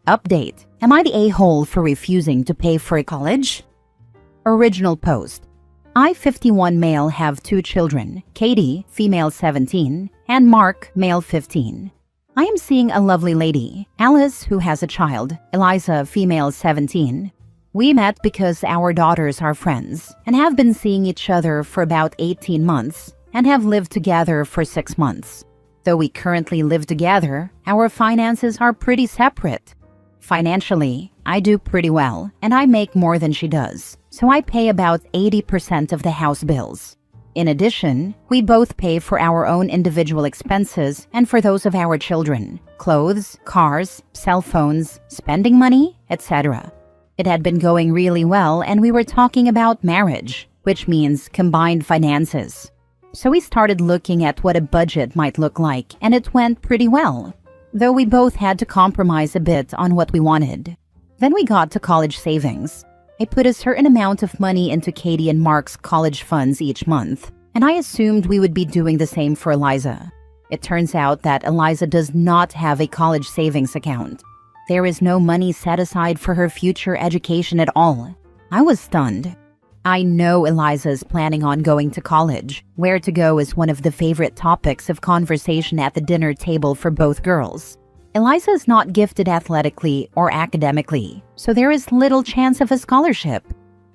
Update. Am I the a-hole for refusing to pay for college? Original post. I, 51 male, have 2 children, Katie, female 17, and Mark, male 15. I am seeing a lovely lady, Alice, who has a child, Eliza, female 17. We met because our daughters are friends and have been seeing each other for about 18 months and have lived together for 6 months. Though we currently live together, our finances are pretty separate. Financially, I do pretty well, and I make more than she does, so I pay about 80% of the house bills. In addition, we both pay for our own individual expenses and for those of our children, clothes, cars, cell phones, spending money, etc. It had been going really well, and we were talking about marriage, which means combined finances. So we started looking at what a budget might look like, and it went pretty well, though we both had to compromise a bit on what we wanted. Then we got to college savings. I put a certain amount of money into Katie and Mark's college funds each month, and I assumed we would be doing the same for Eliza. It turns out that Eliza does not have a college savings account. There is no money set aside for her future education at all. I was stunned. I know Eliza is planning on going to college. Where to go is one of the favorite topics of conversation at the dinner table for both girls. Eliza is not gifted athletically or academically, so there is little chance of a scholarship.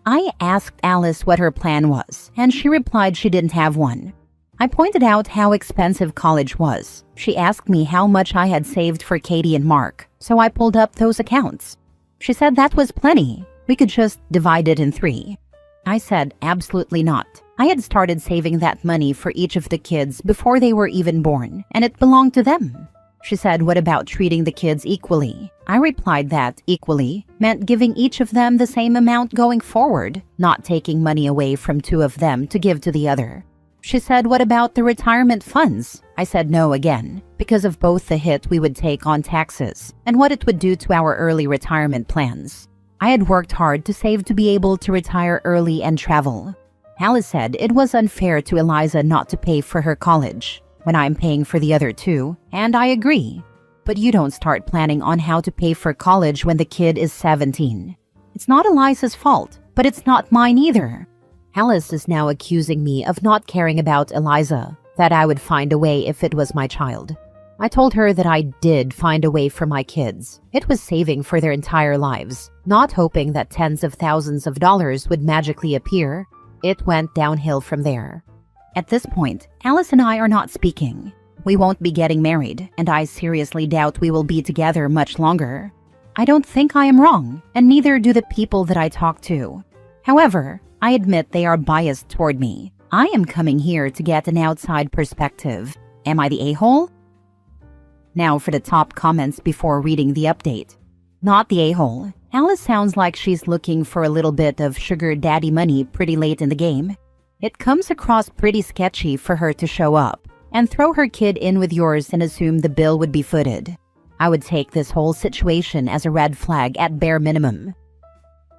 I asked Alice what her plan was, and she replied she didn't have one. I pointed out how expensive college was. She asked me how much I had saved for Katie and Mark, so I pulled up those accounts. She said that was plenty. We could just divide it in 3. I said absolutely not. I had started saving that money for each of the kids before they were even born, and it belonged to them. She said, what about treating the kids equally? I replied that equally meant giving each of them the same amount going forward, not taking money away from 2 of them to give to the other. She said, what about the retirement funds? I said no again, because of both the hit we would take on taxes and what it would do to our early retirement plans. I had worked hard to save to be able to retire early and travel. Alice said it was unfair to Eliza not to pay for her college when I'm paying for the other 2, and I agree. But you don't start planning on how to pay for college when the kid is 17. It's not Eliza's fault, but it's not mine either. Alice is now accusing me of not caring about Eliza, that I would find a way if it was my child. I told her that I did find a way for my kids. It was saving for their entire lives, not hoping that tens of thousands of dollars would magically appear. It went downhill from there. At this point, Alice and I are not speaking. We won't be getting married, and I seriously doubt we will be together much longer. I don't think I am wrong, and neither do the people that I talk to. However, I admit they are biased toward me. I am coming here to get an outside perspective. Am I the a-hole? Now for the top comments before reading the update. Not the a-hole. Alice sounds like she's looking for a little bit of sugar daddy money pretty late in the game. It comes across pretty sketchy for her to show up and throw her kid in with yours and assume the bill would be footed. I would take this whole situation as a red flag at bare minimum.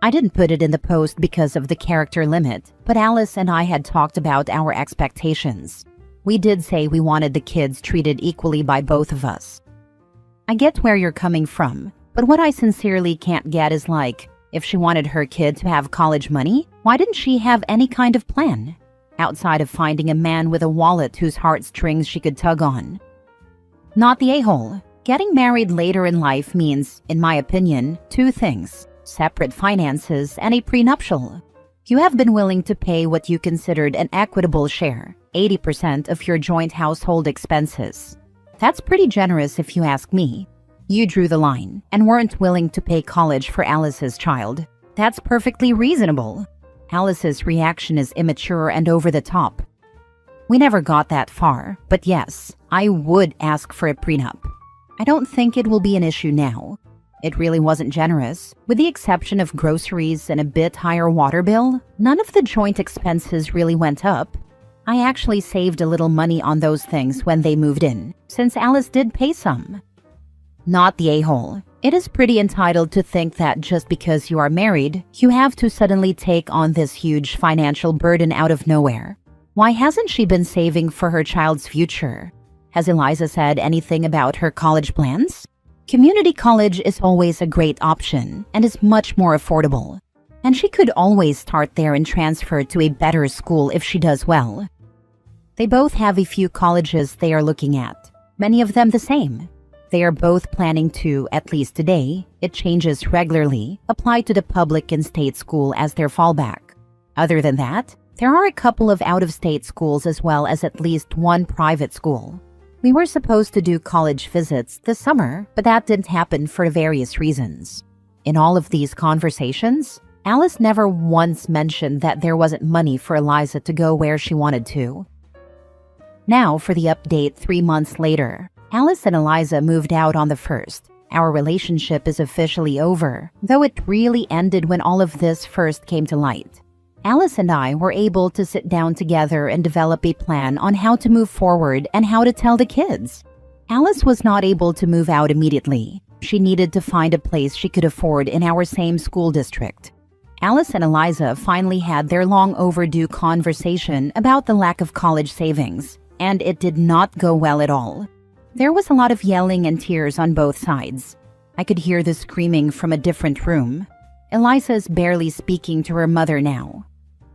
I didn't put it in the post because of the character limit, but Alice and I had talked about our expectations. We did say we wanted the kids treated equally by both of us. I get where you're coming from, but what I sincerely can't get is like, if she wanted her kid to have college money, why didn't she have any kind of plan? Outside of finding a man with a wallet whose heartstrings she could tug on. Not the a-hole. Getting married later in life means, in my opinion, 2 things: separate finances and a prenuptial. You have been willing to pay what you considered an equitable share, 80% of your joint household expenses. That's pretty generous if you ask me. You drew the line and weren't willing to pay college for Alice's child. That's perfectly reasonable. Alice's reaction is immature and over the top. We never got that far, but yes, I would ask for a prenup. I don't think it will be an issue now. It really wasn't generous. With the exception of groceries and a bit higher water bill, none of the joint expenses really went up. I actually saved a little money on those things when they moved in, since Alice did pay some. Not the a-hole. It is pretty entitled to think that just because you are married, you have to suddenly take on this huge financial burden out of nowhere. Why hasn't she been saving for her child's future? Has Eliza said anything about her college plans? Community college is always a great option and is much more affordable. And she could always start there and transfer to a better school if she does well. They both have a few colleges they are looking at, many of them the same. They are both planning to, at least today, it changes regularly, apply to the public and state school as their fallback. Other than that, there are a couple of out-of-state schools as well as at least one private school. We were supposed to do college visits this summer, but that didn't happen for various reasons. In all of these conversations, Alice never once mentioned that there wasn't money for Eliza to go where she wanted to. Now for the update 3 months later. Alice and Eliza moved out on the 1st. Our relationship is officially over, though it really ended when all of this first came to light. Alice and I were able to sit down together and develop a plan on how to move forward and how to tell the kids. Alice was not able to move out immediately. She needed to find a place she could afford in our same school district. Alice and Eliza finally had their long overdue conversation about the lack of college savings, and it did not go well at all. There was a lot of yelling and tears on both sides. I could hear the screaming from a different room. Eliza is barely speaking to her mother now.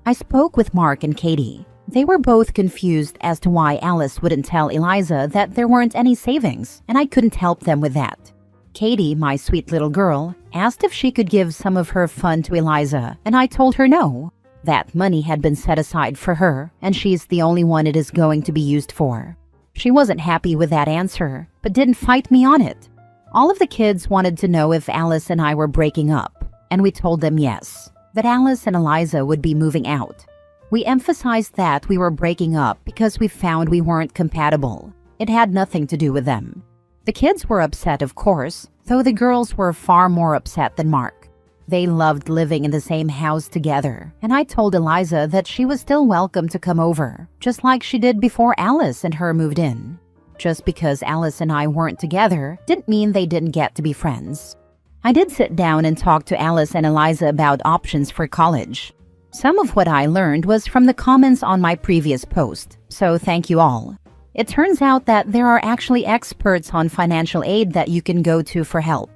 I spoke with Mark and Katie. They were both confused as to why Alice wouldn't tell Eliza that there weren't any savings, and I couldn't help them with that. Katie, my sweet little girl, asked if she could give some of her fund to Eliza, and I told her no. That money had been set aside for her, and she's the only one it is going to be used for. She wasn't happy with that answer, but didn't fight me on it. All of the kids wanted to know if Alice and I were breaking up, and we told them yes, that Alice and Eliza would be moving out. We emphasized that we were breaking up because we found we weren't compatible. It had nothing to do with them. The kids were upset, of course, though the girls were far more upset than Mark. They loved living in the same house together, and I told Eliza that she was still welcome to come over, just like she did before Alice and her moved in. Just because Alice and I weren't together didn't mean they didn't get to be friends. I did sit down and talk to Alice and Eliza about options for college. Some of what I learned was from the comments on my previous post, so thank you all. It turns out that there are actually experts on financial aid that you can go to for help.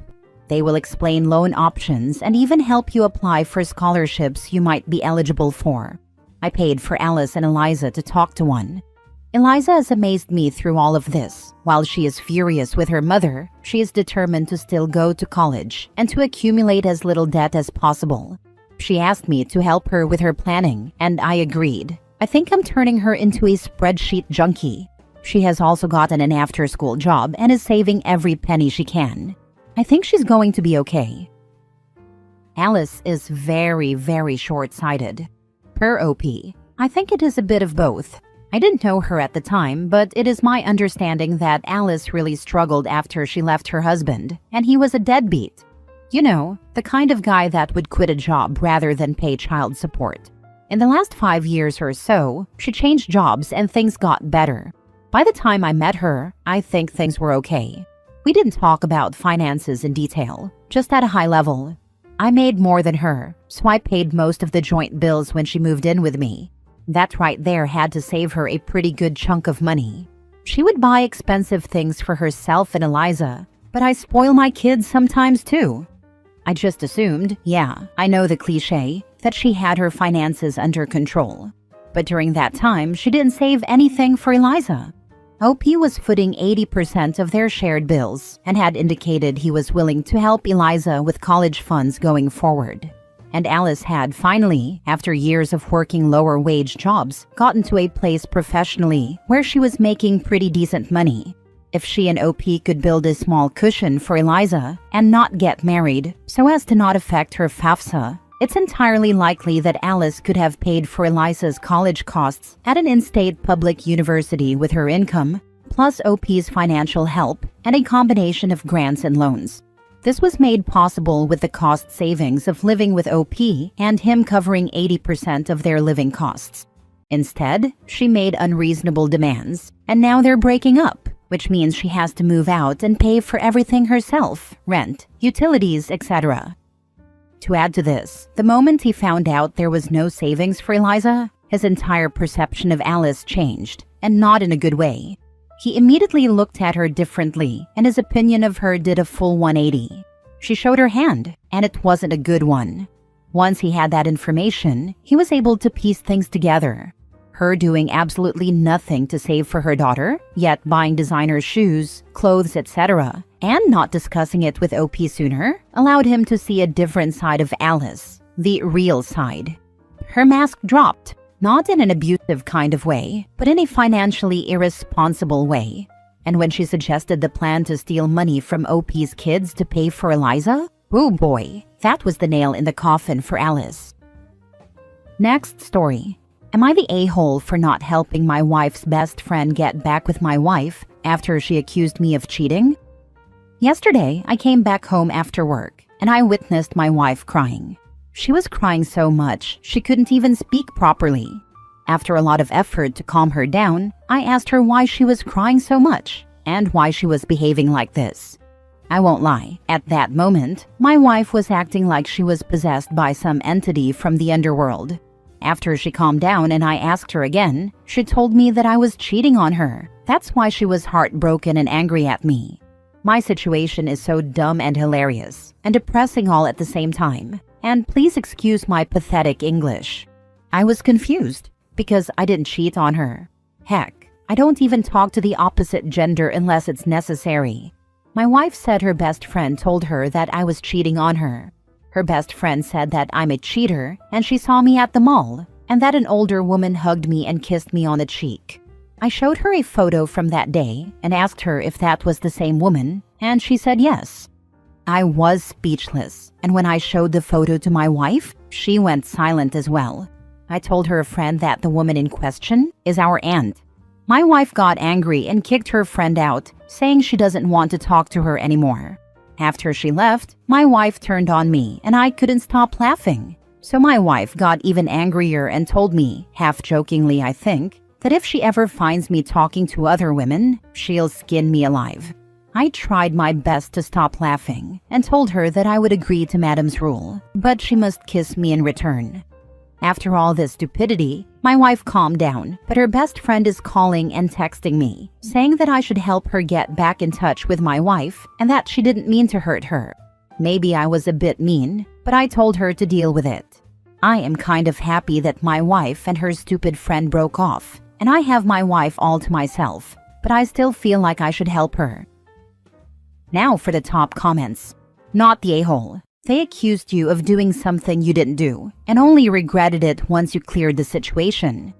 They will explain loan options and even help you apply for scholarships you might be eligible for. I paid for Alice and Eliza to talk to one. Eliza has amazed me through all of this. While she is furious with her mother, she is determined to still go to college and to accumulate as little debt as possible. She asked me to help her with her planning, and I agreed. I think I'm turning her into a spreadsheet junkie. She has also gotten an after-school job and is saving every penny she can. I think she's going to be okay. Alice is very, very short-sighted. Per OP, I think it is a bit of both. I didn't know her at the time, but it is my understanding that Alice really struggled after she left her husband, and he was a deadbeat. You know, the kind of guy that would quit a job rather than pay child support. In the last 5 years or so, she changed jobs and things got better. By the time I met her, I think things were okay. We didn't talk about finances in detail, just at a high level. I made more than her, so I paid most of the joint bills when she moved in with me. That right there had to save her a pretty good chunk of money. She would buy expensive things for herself and Eliza, but I spoil my kids sometimes too. I just assumed, yeah, I know the cliche, that she had her finances under control. But during that time, she didn't save anything for Eliza. OP was footing 80% of their shared bills and had indicated he was willing to help Eliza with college funds going forward. And Alice had finally, after years of working lower wage jobs, gotten to a place professionally where she was making pretty decent money. If she and OP could build a small cushion for Eliza and not get married so as to not affect her FAFSA, it's entirely likely that Alice could have paid for Eliza's college costs at an in-state public university with her income, plus OP's financial help and a combination of grants and loans. This was made possible with the cost savings of living with OP and him covering 80% of their living costs. Instead, she made unreasonable demands, and now they're breaking up, which means she has to move out and pay for everything herself, rent, utilities, etc. To add to this, the moment he found out there was no savings for Eliza, his entire perception of Alice changed, and not in a good way. He immediately looked at her differently, and his opinion of her did a full 180. She showed her hand, and it wasn't a good one. Once he had that information, he was able to piece things together. Her doing absolutely nothing to save for her daughter, yet buying designer shoes, clothes, etc., and not discussing it with OP sooner, allowed him to see a different side of Alice, the real side. Her mask dropped, not in an abusive kind of way, but in a financially irresponsible way. And when she suggested the plan to steal money from OP's kids to pay for Eliza, oh boy, that was the nail in the coffin for Alice. Next story. Am I the a-hole for not helping my wife's best friend get back with my wife after she accused me of cheating? Yesterday, I came back home after work, and I witnessed my wife crying. She was crying so much, she couldn't even speak properly. After a lot of effort to calm her down, I asked her why she was crying so much, and why she was behaving like this. I won't lie, at that moment, my wife was acting like she was possessed by some entity from the underworld. After she calmed down and I asked her again, she told me that I was cheating on her. That's why she was heartbroken and angry at me. My situation is so dumb and hilarious, and depressing all at the same time. And please excuse my pathetic English. I was confused, because I didn't cheat on her. Heck, I don't even talk to the opposite gender unless it's necessary. My wife said her best friend told her that I was cheating on her. Her best friend said that I'm a cheater, and she saw me at the mall, and that an older woman hugged me and kissed me on the cheek. I showed her a photo from that day and asked her if that was the same woman, and she said yes. I was speechless, and when I showed the photo to my wife, she went silent as well. I told her friend that the woman in question is our aunt. My wife got angry and kicked her friend out, saying she doesn't want to talk to her anymore. After she left, my wife turned on me and I couldn't stop laughing. So my wife got even angrier and told me, half jokingly I think, that if she ever finds me talking to other women, she'll skin me alive. I tried my best to stop laughing and told her that I would agree to Madam's rule, but she must kiss me in return. After all this stupidity, my wife calmed down, but her best friend is calling and texting me, saying that I should help her get back in touch with my wife and that she didn't mean to hurt her. Maybe I was a bit mean, but I told her to deal with it. I am kind of happy that my wife and her stupid friend broke off, and I have my wife all to myself, but I still feel like I should help her. Now for the top comments. Not the a-hole. They accused you of doing something you didn't do, and only regretted it once you cleared the situation.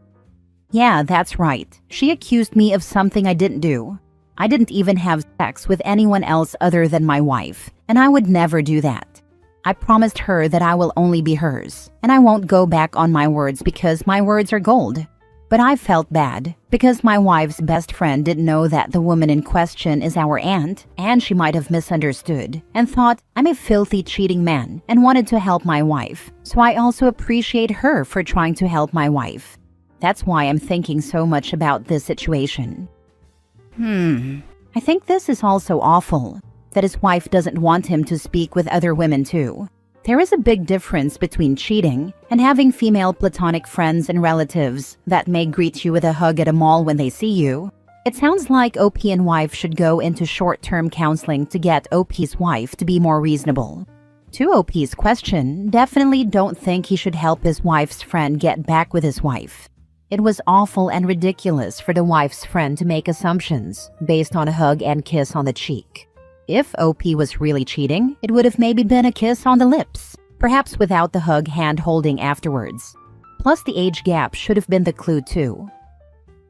Yeah, that's right. She accused me of something I didn't do. I didn't even have sex with anyone else other than my wife, and I would never do that. I promised her that I will only be hers, and I won't go back on my words because my words are gold. But I felt bad because my wife's best friend didn't know that the woman in question is our aunt, and she might have misunderstood and thought I'm a filthy cheating man and wanted to help my wife. So I also appreciate her for trying to help my wife. That's why I'm thinking so much about this situation. I think this is also awful, that his wife doesn't want him to speak with other women too. There is a big difference between cheating and having female platonic friends and relatives that may greet you with a hug at a mall when they see you. It sounds like OP and wife should go into short-term counseling to get OP's wife to be more reasonable. To OP's question, definitely don't think he should help his wife's friend get back with his wife. It was awful and ridiculous for the wife's friend to make assumptions based on a hug and kiss on the cheek. If OP was really cheating, it would have maybe been a kiss on the lips, perhaps without the hug hand-holding afterwards. Plus the age gap should have been the clue too.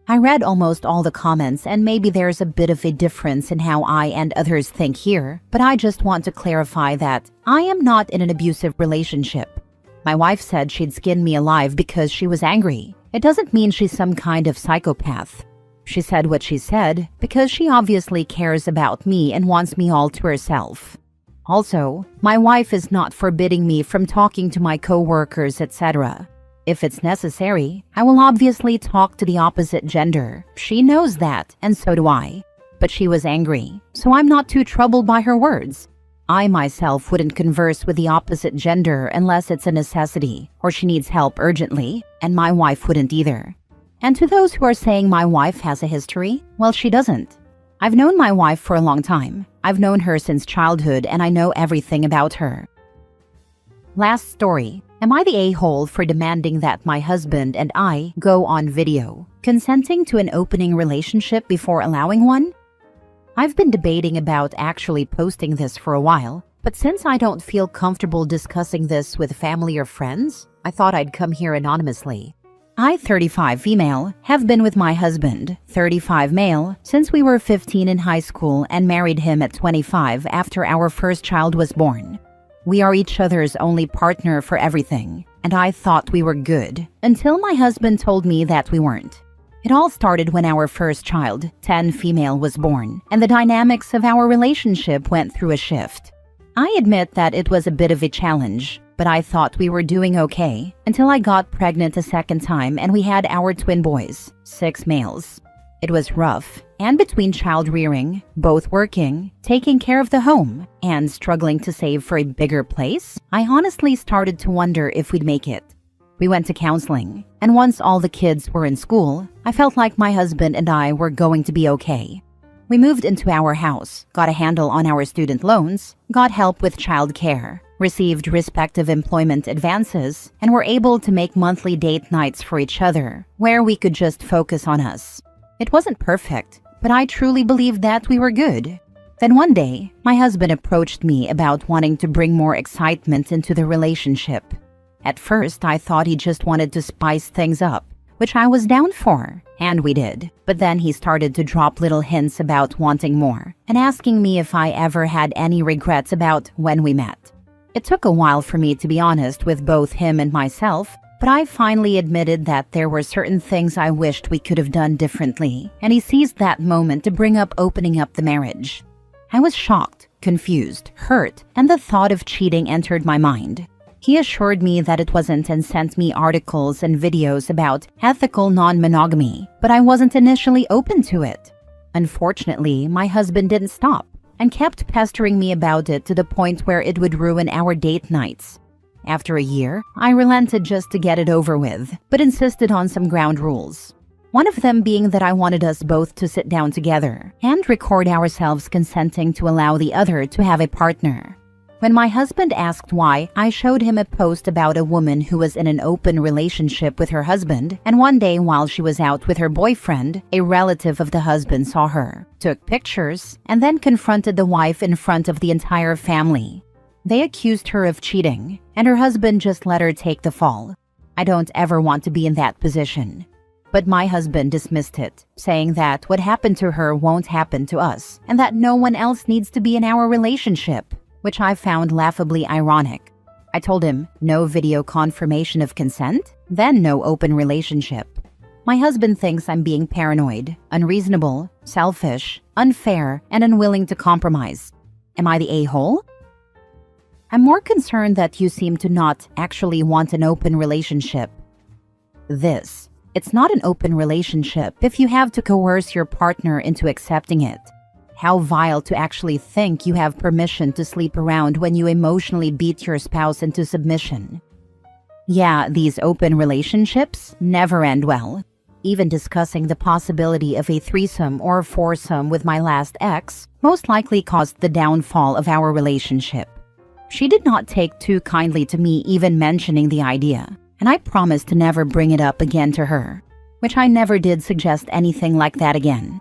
I read almost all the comments and maybe there's a bit of a difference in how I and others think here, but I just want to clarify that I am not in an abusive relationship. My wife said she'd skin me alive because she was angry. It doesn't mean she's some kind of psychopath. She said what she said because she obviously cares about me and wants me all to herself. Also, my wife is not forbidding me from talking to my co-workers, etc. If it's necessary, I will obviously talk to the opposite gender. She knows that, and so do I. But she was angry, so I'm not too troubled by her words. I myself wouldn't converse with the opposite gender unless it's a necessity or she needs help urgently, and my wife wouldn't either. And to those who are saying my wife has a history, well, she doesn't. I've known my wife for a long time. I've known her since childhood and I know everything about her. Last story. Am I the a-hole for demanding that my husband and I go on video, consenting to an opening relationship before allowing one? I've been debating about actually posting this for a while, but since I don't feel comfortable discussing this with family or friends, I thought I'd come here anonymously. I, 35 female, have been with my husband, 35 male, since we were 15 in high school and married him at 25 after our first child was born. We are each other's only partner for everything, and I thought we were good until my husband told me that we weren't. It all started when our first child, 10 female, was born, and the dynamics of our relationship went through a shift. I admit that it was a bit of a challenge, but I thought we were doing okay until I got pregnant a second time and we had our twin boys, 6 males. It was rough, and between child rearing, both working, taking care of the home, and struggling to save for a bigger place, I honestly started to wonder if we'd make it. We went to counseling, and once all the kids were in school, I felt like my husband and I were going to be okay. We moved into our house, got a handle on our student loans, got help with child care, received respective employment advances, and were able to make monthly date nights for each other, where we could just focus on us. It wasn't perfect, but I truly believed that we were good. Then one day, my husband approached me about wanting to bring more excitement into the relationship. At first, I thought he just wanted to spice things up, which I was down for, and we did. But then he started to drop little hints about wanting more, and asking me if I ever had any regrets about when we met. It took a while for me to be honest with both him and myself, but I finally admitted that there were certain things I wished we could have done differently, and he seized that moment to bring up opening up the marriage. I was shocked, confused, hurt, and the thought of cheating entered my mind. He assured me that it wasn't and sent me articles and videos about ethical non-monogamy, but I wasn't initially open to it. Unfortunately, my husband didn't stop and kept pestering me about it to the point where it would ruin our date nights. After a year, I relented just to get it over with, but insisted on some ground rules. One of them being that I wanted us both to sit down together and record ourselves consenting to allow the other to have a partner. When my husband asked why, I showed him a post about a woman who was in an open relationship with her husband, and one day while she was out with her boyfriend, a relative of the husband saw her, took pictures, and then confronted the wife in front of the entire family. They accused her of cheating, and her husband just let her take the fall. I don't ever want to be in that position. But my husband dismissed it, saying that what happened to her won't happen to us, and that no one else needs to be in our relationship, which I found laughably ironic. I told him, no video confirmation of consent, then no open relationship. My husband thinks I'm being paranoid, unreasonable, selfish, unfair, and unwilling to compromise. Am I the a-hole? I'm more concerned that you seem to not actually want an open relationship. It's not an open relationship if you have to coerce your partner into accepting it. How vile to actually think you have permission to sleep around when you emotionally beat your spouse into submission. Yeah, these open relationships never end well. Even discussing the possibility of a threesome or foursome with my last ex most likely caused the downfall of our relationship. She did not take too kindly to me even mentioning the idea, and I promised to never bring it up again to her, which I never did suggest anything like that again.